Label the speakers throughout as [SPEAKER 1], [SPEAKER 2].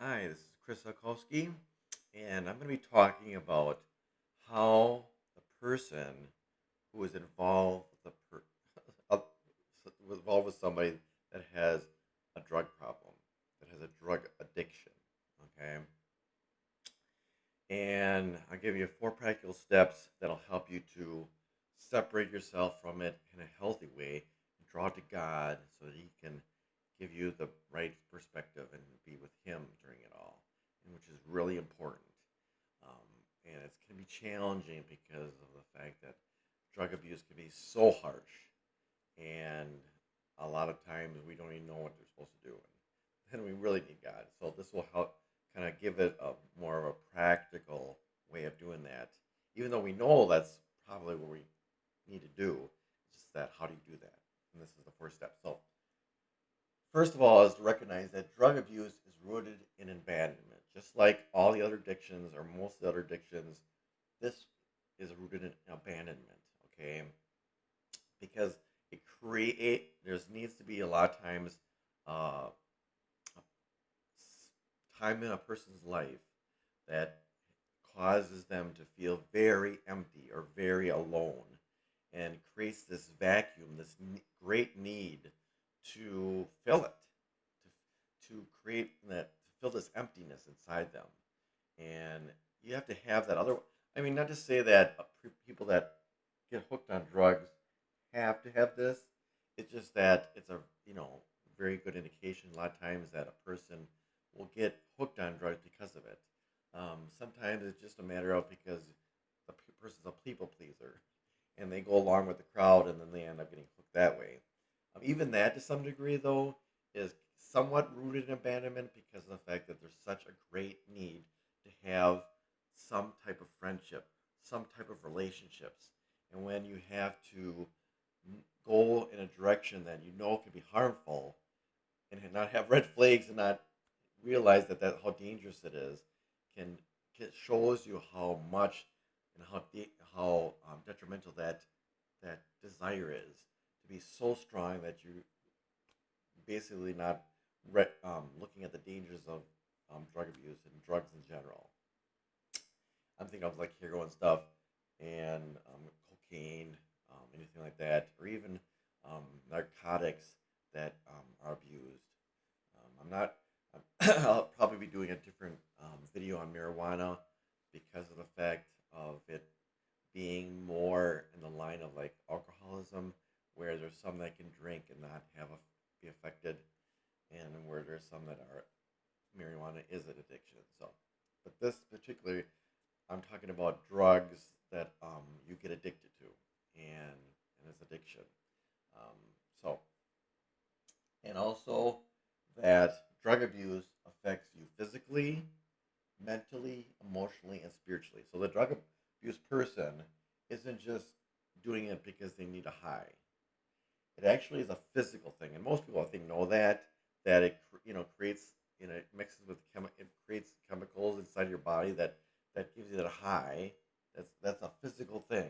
[SPEAKER 1] Hi, this is Chris Okowski, and I'm going to be talking about how the person who is involved with uh, involved with somebody that has a drug problem, that has a drug addiction. Okay, and I'll give you four practical steps that'll help you to separate yourself from it in a healthy way, and draw to God so that He can give you the right perspective and be with Him during it all, and which is really important. Um, and it's going to be challenging because of the fact that drug abuse can be so harsh, and a lot of times we don't even know what they're supposed to do. And we really need God. So this will help kind of give it a more of a practical way of doing that. Even though we know that's probably what we need to do, it's just that how do you do that? And this is the first step. So first of all is to recognize that drug abuse is rooted in abandonment. Just like all the other addictions or most of the other addictions, this is rooted in abandonment, okay? Because there's needs to be a lot of times uh, time in a person's life that causes them to feel very empty or very alone and creates this vacuum, this great need to fill it, to create that, to fill this emptiness inside them. And you have to have that other, I mean, not to say that people that get hooked on drugs have to have this. It's just that it's a, you know, very good indication a lot of times that a person will get hooked on drugs because of it. Sometimes it's just a matter of because the person's a people pleaser and they go along with the crowd and then they end up getting hooked that way. Even that, to some degree, though, is somewhat rooted in abandonment because of the fact that there's such a great need to have some type of friendship, some type of relationships. And when you have to go in a direction that you know can be harmful and not have red flags and not realize that how dangerous it is, can it shows you how much and how detrimental that desire is to be so strong that you basically not looking at the dangers of drug abuse and drugs in general. I'm thinking of like heroin stuff and cocaine, anything like that, or even narcotics that are abused. I'm not. I'll probably be doing a different video on marijuana because of the fact of it being more in the line of like alcoholism, where there's some that can drink and not be affected, and where there's some that are marijuana is an addiction. So, but this particular, I'm talking about drugs that you get addicted to, and it's addiction. Um, so, and also that drug abuse affects you physically, mentally, emotionally, and spiritually. So the drug abuse person isn't just doing it because they need a high. It actually is a physical thing, and most people I think know that it creates, it mixes with it creates chemicals inside your body that gives you that high. That's a physical thing.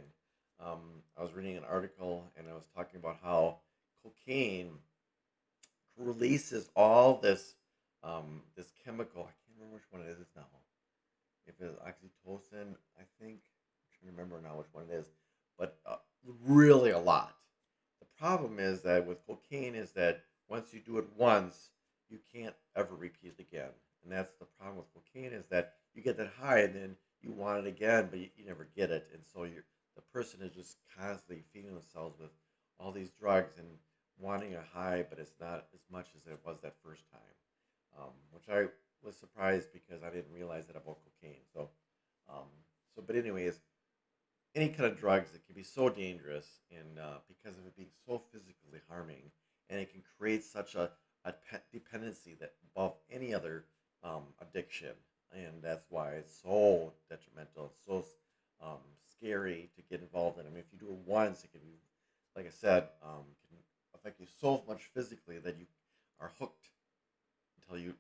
[SPEAKER 1] I was reading an article and I was talking about how cocaine releases all this chemical. I can't remember which one it is now. If it's oxytocin, I think. I'm trying to remember now which one it is, but really a lot. The problem is that with cocaine is that once you do it once, you can't ever repeat it again. And that's the problem with cocaine is that you get that high and then you want it again, but you never get it. And so the person is just constantly feeding themselves with all these drugs and wanting a high, but it's not as much as it was that first time. Which I was surprised because I didn't realize that about cocaine. Um, but anyways, any kind of drugs that can be so dangerous and because of it being so physically harming, and it can create such a dependency that above any other addiction, and that's why it's so detrimental. It's so um, scary to get involved in. I mean, if you do it once, it can be, like I said, can affect you so much physically that you are hooked until you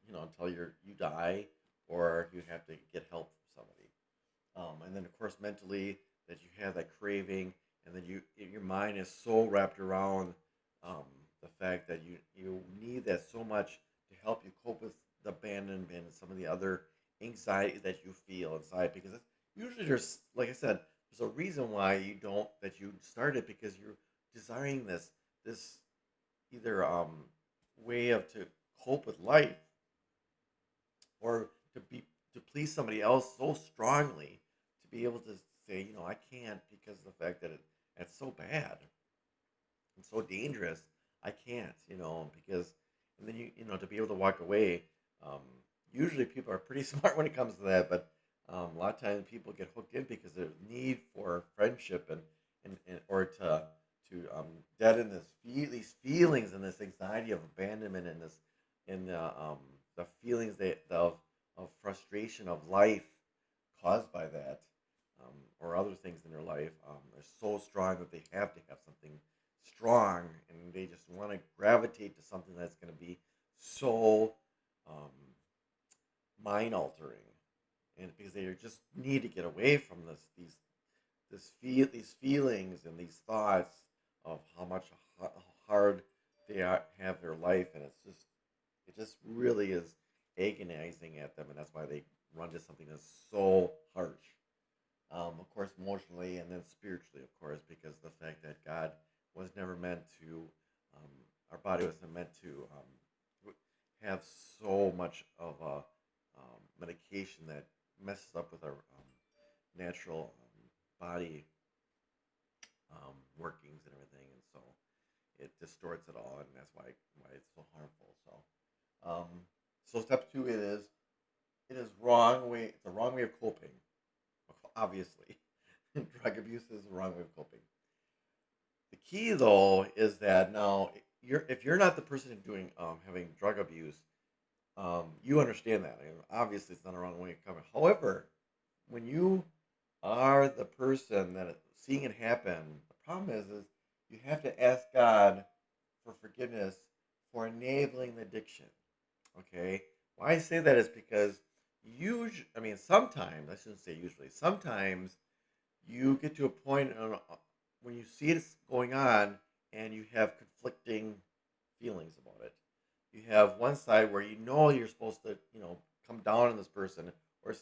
[SPEAKER 1] die or you have to get help from somebody. And then of course mentally that you have that craving, and then your mind is so wrapped around um, the fact that you need that so much to help you cope with the abandonment and some of the other anxiety that you feel inside, because usually there's, like I said, there's a reason why you don't that you started, because you're desiring this either way of to cope with life, or to be to please somebody else so strongly, to be able to say, I can't, because of the fact that it's so bad and so dangerous. I can't, because, and then to be able to walk away. Um, Usually people are pretty smart when it comes to that, but a lot of times people get hooked in because of the need for friendship, and or to deaden these feelings and this anxiety of abandonment, and this and the feelings of frustration of life caused by that, or other things in their life. Are so strong that they have to have something strong, and they just want to gravitate to something that's going to be so um, mind altering, and because they just need to get away from these feelings and these thoughts of how much hard have their life, and it just really is agonizing at them, and that's why they run to something that's so harsh. Of course, emotionally, and then spiritually, of course, because the fact that God was never meant to, um, our body wasn't meant to have so much of a medication that messes up with our natural body workings and everything, and so it distorts it all, and that's why it's so harmful. Um, so step two, it is wrong way. It's a wrong way of coping. Obviously, drug abuse is the wrong way of coping. The key, though, is that now if you're not the person doing having drug abuse, you understand that. And obviously, it's not a wrong way of coming. However, when you are the person that seeing it happen, the problem is you have to ask God for forgiveness for enabling the addiction. Okay, why I say that is because sometimes, I shouldn't say usually, sometimes you get to a point when you see it going on, and you have conflicting feelings about it. You have one side where you're supposed to, come down on this person, or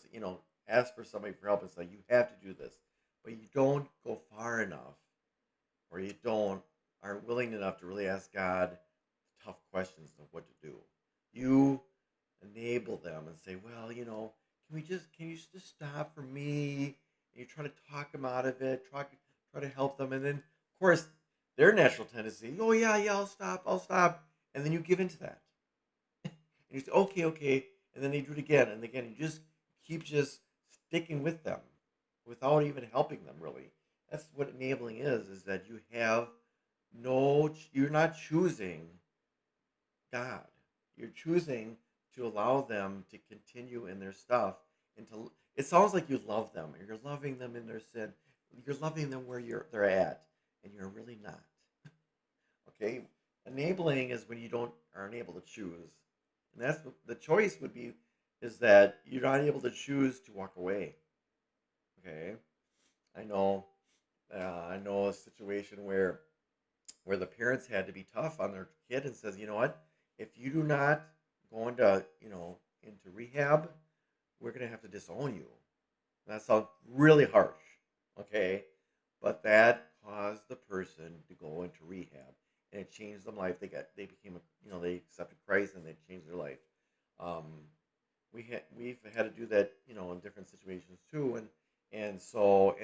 [SPEAKER 1] ask for somebody for help and say you have to do this, but you don't go far enough, or you don't aren't willing enough to really ask God tough questions of what to do. You enable them and say, well, can you just stop for me? And you try to talk them out of it, try to help them, and then of course their natural tendency, oh yeah, yeah, I'll stop, and then you give into that, and you say, okay, okay, and then they do it again and again. You just keep just sticking with them without even helping them really. That's what enabling is that you have you're not choosing God. You're choosing to allow them to continue in their stuff, and it sounds like you love them, or you're loving them in their sin. You're loving them where they're at, and you're really not. Okay? Enabling is when you don't aren't able to choose. And that's the choice would be is that you're not able to choose to walk away. Okay? I know I know a situation where the parents had to be tough on their kid and says, you know what, if you do not go into rehab, we're gonna have to disown you. That sounds really harsh, okay? But that caused the person to go into rehab, and it changed their life. They became they accepted Christ, and they changed their life. Um, we've had to do that, in different situations too, and so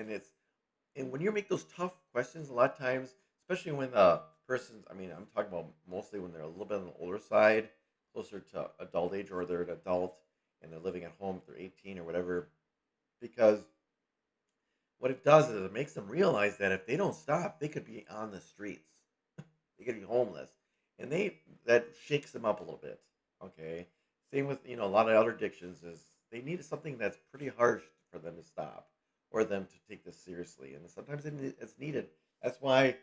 [SPEAKER 1] and when you make those tough questions, a lot of times, especially when the person's, I'm talking about mostly when they're a little bit on the older side, closer to adult age, or they're an adult and they're living at home, if they're 18 or whatever, because what it does is it makes them realize that if they don't stop, they could be on the streets. They could be homeless, and that shakes them up a little bit. Okay, same with a lot of other addictions is they need something that's pretty harsh for them to stop, or them to take this seriously, and sometimes it's needed. That's why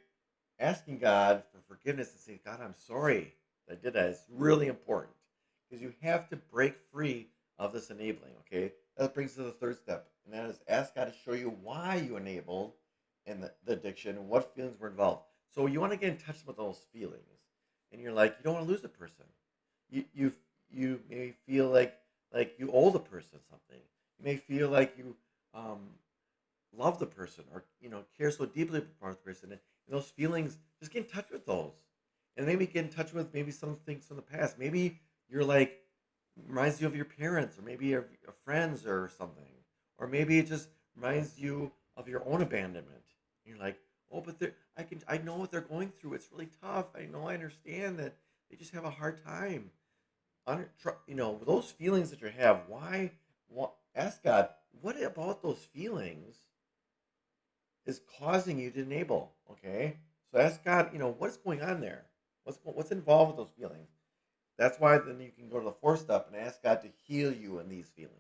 [SPEAKER 1] asking God for forgiveness and saying, God, I'm sorry that I did that is really important, because you have to break free of this enabling. Okay, that brings us to the third step, and that is ask God to show you why you enabled and the addiction, and what feelings were involved. So you want to get in touch with those feelings, and you're like, you don't want to lose the person. You you may feel like you owe the person something. You may feel like you um, love the person, or care so deeply about the person, and those feelings, just get in touch with those, and maybe get in touch with maybe some things from the past. Maybe you're like, reminds you of your parents, or maybe your friends or something, or maybe it just reminds you of your own abandonment. And you're like, oh, but I know what they're going through. It's really tough. I understand that they just have a hard time. Those feelings that you have. Ask God, what about those feelings is causing you to enable? Okay, so ask God, what's going on there. What's involved with those feelings? That's why then you can go to the fourth step and ask God to heal you in these feelings.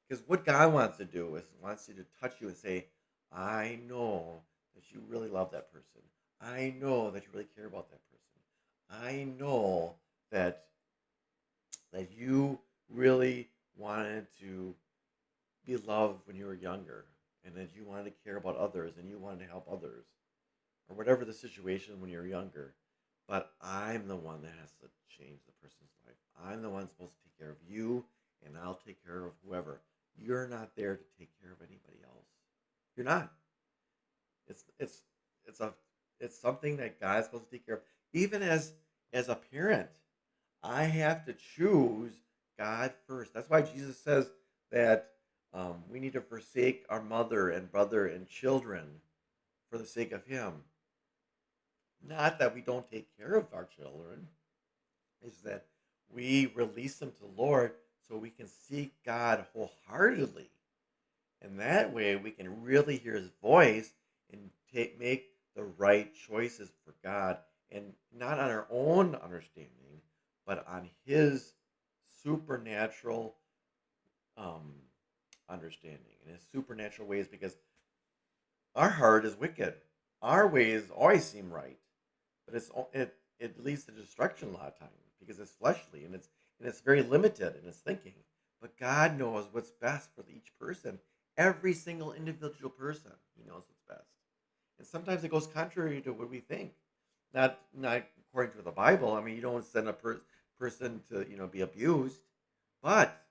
[SPEAKER 1] Because what God wants to do is wants you to touch you and say, I know that you really love that person. I know that you really care about that person. I know that you really wanted to be loved when you were younger, and that you wanted to care about others, and you wanted to help others, or whatever the situation when you're younger. But I'm the one that has to change the person's life. I'm the one supposed to take care of you, and I'll take care of whoever. You're not there to take care of anybody else. You're not. It's it's it's a it's something that God's supposed to take care of. Even as a parent, I have to choose God first. That's why Jesus says that we need to forsake our mother and brother and children for the sake of Him. Not that we don't take care of our children, is that we release them to the Lord so we can seek God wholeheartedly. And that way we can really hear His voice and make the right choices for God, and not on our own understanding, but on His supernatural um, understanding and His supernatural ways, because our heart is wicked. Our ways always seem right, but it leads to destruction a lot of times because it's fleshly, and it's very limited in its thinking. But God knows what's best for each person. Every single individual person, He knows what's best. And sometimes it goes contrary to what we think. Not according to the Bible. I mean, you don't send a person to be abused, but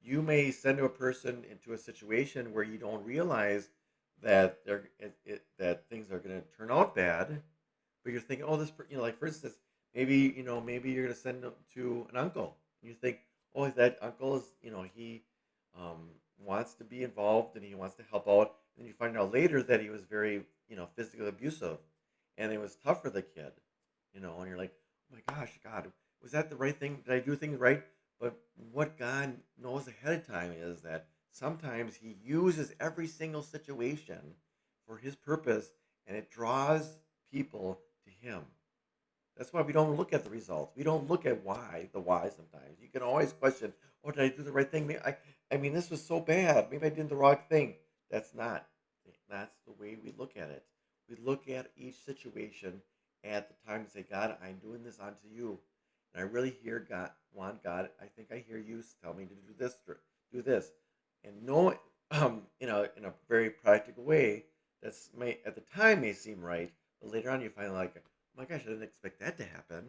[SPEAKER 1] you may send a person into a situation where you don't realize that that things are going to turn out bad, but you're thinking, oh, like for instance, maybe you're going to send them to an uncle, and you think, oh, that uncle is, he um, wants to be involved and he wants to help out, and you find out later that he was very, physically abusive, and it was tough for the kid, and you're like, oh my gosh, God, was that the right thing? Did I do things right? But what God knows ahead of time is that sometimes He uses every single situation for His purpose, and it draws people to Him. That's why we don't look at the results. We don't look at the why sometimes. You can always question, oh, did I do the right thing? I mean, this was so bad. Maybe I did the wrong thing. That's not. That's the way we look at it. We look at each situation at the time and say, God, I'm doing this unto you. And I really God, I think I hear you tell me to do this. And know, in a very practical way, may at the time may seem right, but later on you find like, oh my gosh, I didn't expect that to happen.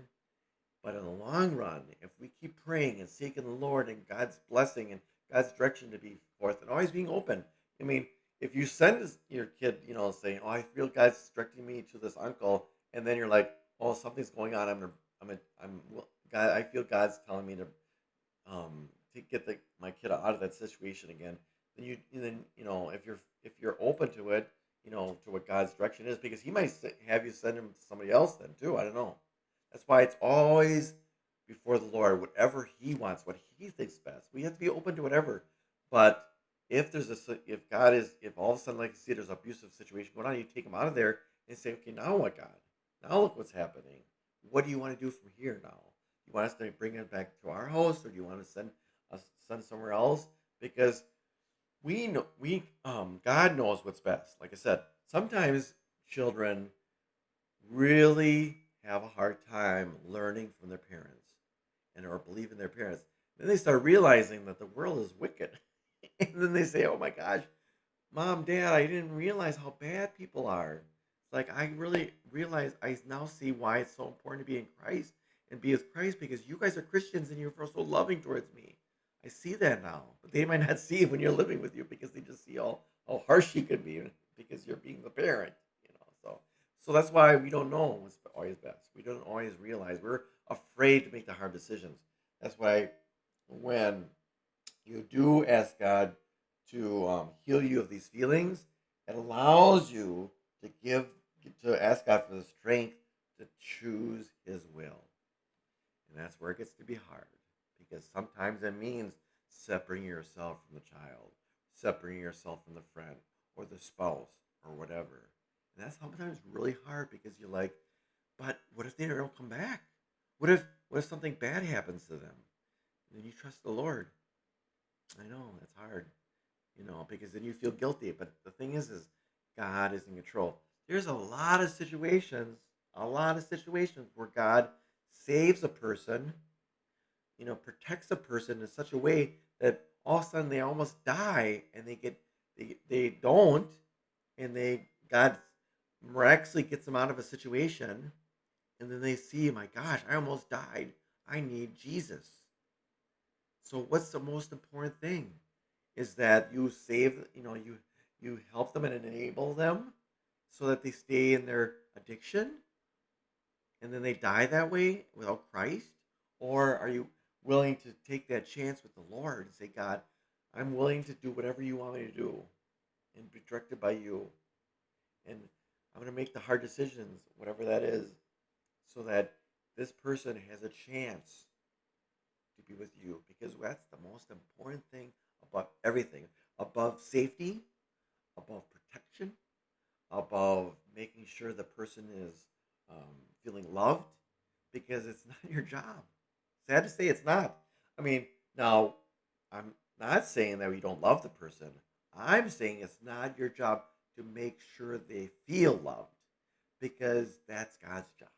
[SPEAKER 1] But in the long run, if we keep praying and seeking the Lord and God's blessing and God's direction to be forth, and always being open. I mean, if you send your kid, saying, "Oh, I feel God's directing me to this uncle," and then you're like, "Oh, something's going on. God. I feel God's telling me to get my kid out of that situation again." Then if you're open to it, to what God's direction is, because He might have you send him to somebody else then too. I don't know. That's why it's always before the Lord, whatever He wants, what He thinks best. We have to be open to whatever. But if all of a sudden, like you see, there's an abusive situation going on, you take him out of there and say, okay, now what, God? Now look what's happening. What do you want to do from here now? You want us to bring it back to our house, or do you want to send us somewhere else? Because God knows what's best. Like I said, sometimes children really have a hard time learning from their parents and or believing their parents. Then they start realizing that the world is wicked. And then they say, oh my gosh, Mom, Dad, I didn't realize how bad people are. It's like I really realize, I now see why it's so important to be in Christ and be with Christ because you guys are Christians and you're so loving towards me. I see that now, but they might not see it when you're living with you because they just see how harsh you can be because you're being the parent, you know. So that's why we don't know what's always best. We don't always realize we're afraid to make the hard decisions. That's why when you do ask God to heal you of these feelings, it allows you to ask God for the strength to choose His will. And that's where it gets to be hard because sometimes it means separating yourself from the child, separating yourself from the friend or the spouse or whatever. And that's sometimes really hard because you're like, but what if they don't come back? What if something bad happens to them? And then you trust the Lord. I know that's hard, because then you feel guilty. But the thing is God is in control. There's a lot of situations where God saves a person, protects a person in such a way that all of a sudden they almost die and they don't, and God miraculously gets them out of a situation, and then they see, my gosh, I almost died. I need Jesus. So what's the most important thing? Is that you save, you help them and enable them so that they stay in their addiction and then they die that way without Christ? Or are you willing to take that chance with the Lord and say, God, I'm willing to do whatever you want me to do and be directed by you. And I'm going to make the hard decisions, whatever that is, so that this person has a chance to be with you, because that's the most important thing about everything, above safety, above protection, above making sure the person is feeling loved, because it's not your job. Sad to say, it's not. I mean, now, I'm not saying that we don't love the person. I'm saying it's not your job to make sure they feel loved, because that's God's job.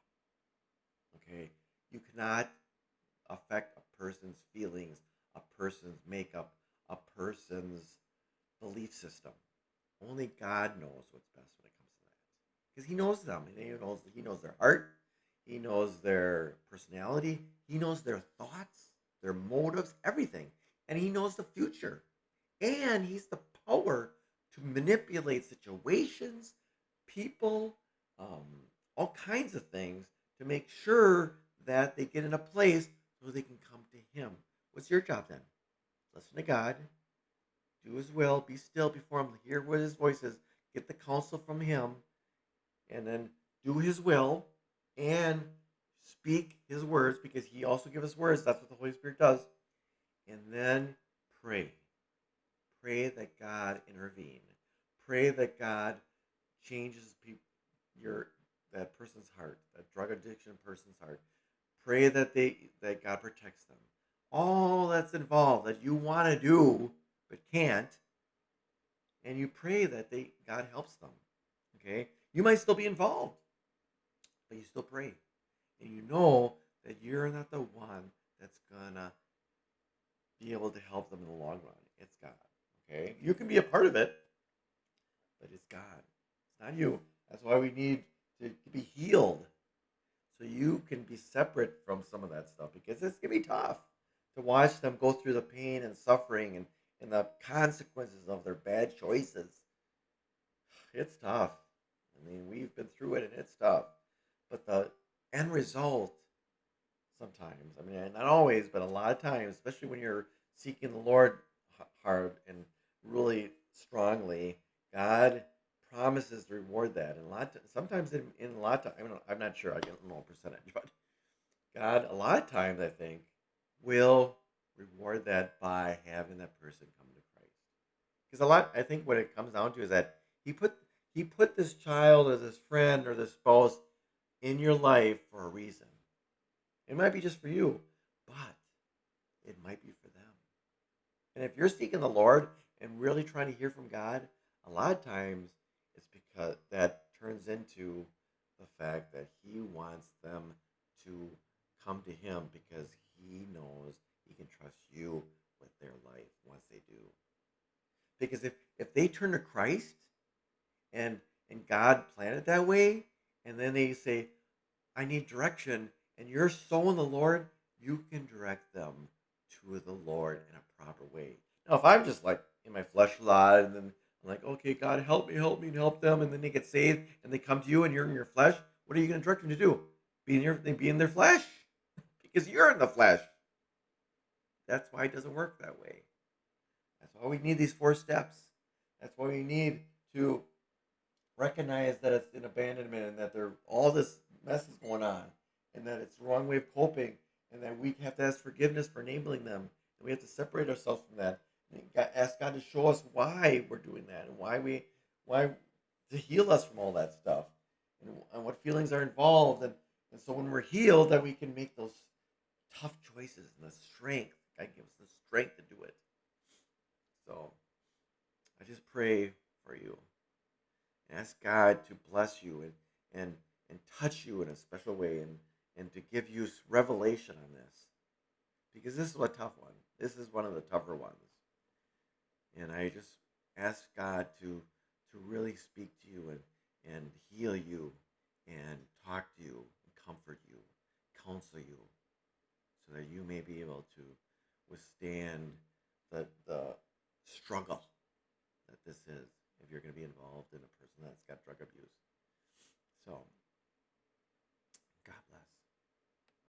[SPEAKER 1] Okay? You cannot affect a person's feelings, a person's makeup, a person's belief system. Only God knows what's best when it comes to that, because He knows them. He knows their heart. He knows their personality. He knows their thoughts, their motives, everything, and He knows the future. And He's the power to manipulate situations, people, um, all kinds of things to make sure that they get in a place so they can come to Him. What's your job then? Listen to God, do His will, be still before Him, hear what His voice is, get the counsel from Him, and then do His will and speak His words, because He also gives us words. That's what the Holy Spirit does. And then pray. Pray that God intervene. Pray that God changes your that person's heart, that drug addiction person's heart. Pray that God protects them. All that's involved that you want to do but can't, and you pray that God helps them. Okay, you might still be involved, but you still pray, and you know that you're not the one that's gonna be able to help them in the long run. It's God. Okay, you can be a part of it, but it's God. It's not you. That's why we need to be healed, so you can be separate from some of that stuff, because it's gonna be tough to watch them go through the pain and suffering and the consequences of their bad choices. It's tough. I mean, we've been through it and it's tough. But the end result, sometimes, I mean, not always, but a lot of times, especially when you're seeking the Lord hard and really strongly, God promises to reward that. And sometimes in a lot of time, I'm not sure, I don't know a percentage, but God, a lot of times, I think, will reward that by having that person come to Christ. Because I think what it comes down to is that He put He put this child or this friend or this spouse in your life for a reason. It might be just for you, but it might be for them. And if you're seeking the Lord and really trying to hear from God, a lot of times it's because that turns into the fact that He wants them to come to Him, because He knows He can trust you with their life once they do. Because if they turn to Christ and God planned it that way, and then they say, I need direction, and you're so in the Lord, you can direct them to the Lord in a proper way. Now, if I'm just like in my flesh a lot, and then I'm like, okay, God, help me, and help them, and then they get saved, and they come to you, and you're in your flesh, what are you going to direct them to do? Be in their flesh, because you're in the flesh. That's why it doesn't work that way. That's why we need these 4 steps. That's why we need to recognize that it's an abandonment and that there all this mess is going on and that it's the wrong way of coping and that we have to ask forgiveness for enabling them and we have to separate ourselves from that and ask God to show us why we're doing that and why to heal us from all that stuff and what feelings are involved and so when we're healed that we can make those tough choices and the strength. God gives us the strength to do it. So I just pray for you. Ask God to bless you and and touch you in a special way and to give you revelation on this because this is a tough one. This is one of the tougher ones, and I just ask God to really speak to you and heal you and talk to you and comfort you, counsel you, so that you may be able to withstand the struggle that this is if you're going to be involved in a person that's got drug abuse. So, God bless.